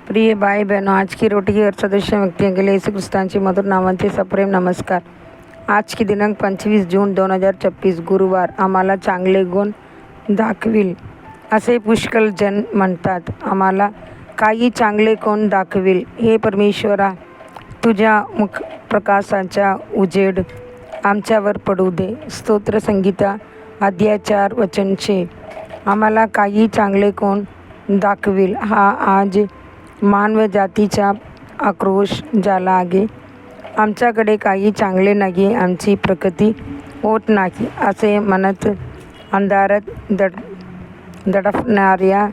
प्रिय भाई बहनों, आज की रोटी की और सदस्य व्यक्तियों के लिए यीशु ख्रिस्तांची मधुर नावांचे सप्रेम नमस्कार। आज की दिनांक 25 जून 2026 गुरुवार आम्हाला चांगले गुण दाखविल असे पुष्कळ जण म्हणतात। आम्हाला काही चांगले गुण दाखविल। हे परमेश्वरा, तुझ्या मुख प्रकाशाचा उजेड आमच्यावर पडू दे। स्तोत्र संगीता अध्याय 4 वचन 6। आम्हाला काही चांगले गुण दाखविल हा आज मानव जातीचा आक्रोश झाला आहे। आमच्याकडे काही चांगले नाही, आमची प्रगती होत नाही असे म्हणत अंधारात दडपणाऱ्या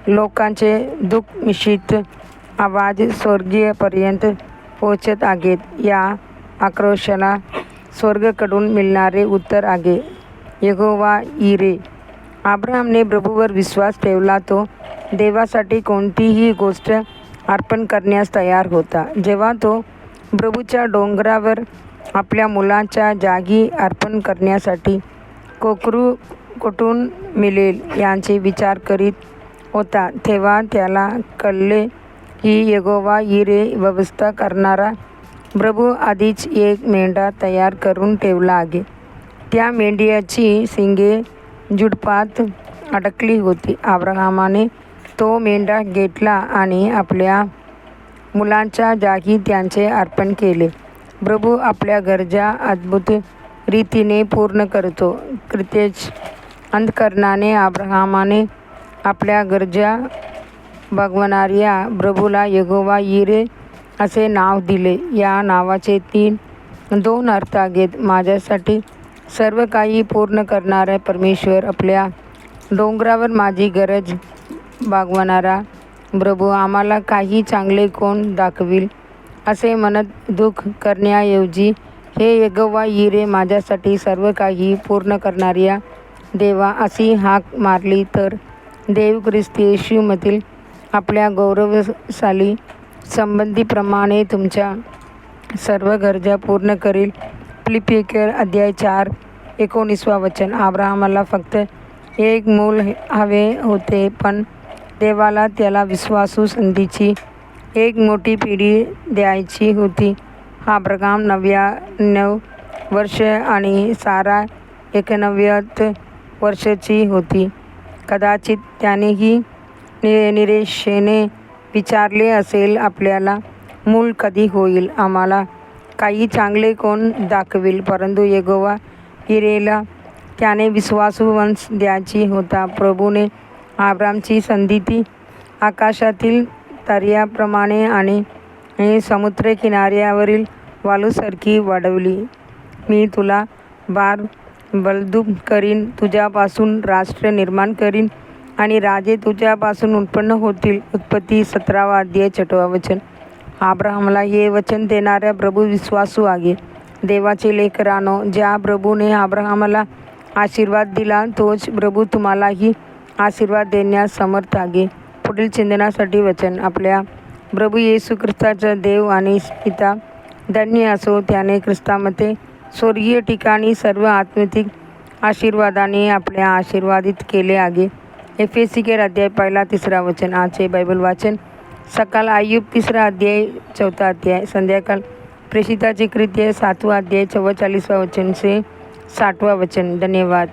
लोकांचे दुःख मिश्रित आवाज स्वर्गीयपर्यंत पोहोचत आहेत। या आक्रोशाला स्वर्गाकडून मिळणारे उत्तर आहे, यहोवा यिरे। अब्राहमने प्रभूवर विश्वास ठेवला, तो देवासाठी कोणतीही गोष्ट अर्पण करण्यास तयार होता। जेव्हा तो प्रभूच्या डोंगरावर आपल्या मुलाच्या जागी अर्पण करण्यासाठी कोकरू कुठून मिळेल याचे विचार करीत होता, तेव्हा त्याला कळले की यहोवा यिरे व्यवस्था करणारा प्रभू आधीच एक मेंढा तयार करून ठेवला आहे। त्या मेंढ्याची शिंगे झुडपात अडकली होती। अब्राहमाने तो मेंढा घेतला आणि आपल्या मुलांच्या जागी त्यांचे अर्पण केले। प्रभू आपल्या गरजा अद्भुत रीतीने पूर्ण करतो। कृत्यज अंतःकरणाने अब्राहमाने आपल्या गरजा भागवणाऱ्या प्रभूला यहोवा यिरे असे नाव दिले। या नावाचे दोन अर्थ आहेत। माझ्यासाठी सर्व काही पूर्ण करणारा परमेश्वर, आपल्या डोंगरावर माझी गरज भागवणारा प्रभू आम्हाला काही चांगले गुण दाखविल असे म्हणत दुःख करण्याऐवजी, हे यहोवा यिरे, माझ्यासाठी सर्व काही पूर्ण करणाऱ्या देवा अशी हाक मारली तर देव ख्रिस्त येशूमधील आपल्या गौरवशाली संबंधीप्रमाणे तुमच्या सर्व गरजा पूर्ण करील। फिलिप्पियर अध्याय 4 19 वचन। अब्राहमाला फक्त एक मूल हवे होते, पण देवाला त्याला विश्वासू संधीची एक मोठी पिढी द्यायची होती। अब्राहम 99 वर्ष आणि सारा 91 वर्षाची होती। कदाचित त्यानेही निराशेने विचारले असेल, आपल्याला मूल कधी होईल? आम्हाला काही चांगले गुण दाखविल। परंतु यहोवा यिरेला त्याने विश्वासू वंश द्यायची होता। प्रभूने अब्रामची संतती आकाशातील ताऱ्याप्रमाणे आणि समुद्र किनाऱ्यावरील वाळूसारखी वाढवली। मी तुला फार बलदूत करीन, तुझ्यापासून राष्ट्र निर्माण करीन आणि राजे तुझ्यापासून उत्पन्न होतील। उत्पत्ती 17 अध्याय 6 वचन। अब्राहमला हे वचन देणारा प्रभू विश्वासू आहे। देवाचे लेकरांनो, ज्या प्रभूने अब्राहमाला आशीर्वाद दिला, तोच प्रभू तुम्हालाही आशीर्वाद देण्यास समर्थ आहे। पुढील चिंतनासाठी वचन। आपल्या प्रभू येशू ख्रिस्ताचा देव आणि पिता धन्य असो, त्याने ख्रिस्तामध्ये स्वर्गीय ठिकाणी सर्व आत्मिक आशीर्वादाने आपल्या आशीर्वादित केले आहे। एफेसियर अध्याय 1-3 वचन। आजचे बायबल वाचन सकाळ आयुब 3 अध्याय 4 अध्याय, संध्याकाळ प्रेषिताचे कृत्य 7 अध्याय 44 वचन से 60 वचन। धन्यवाद।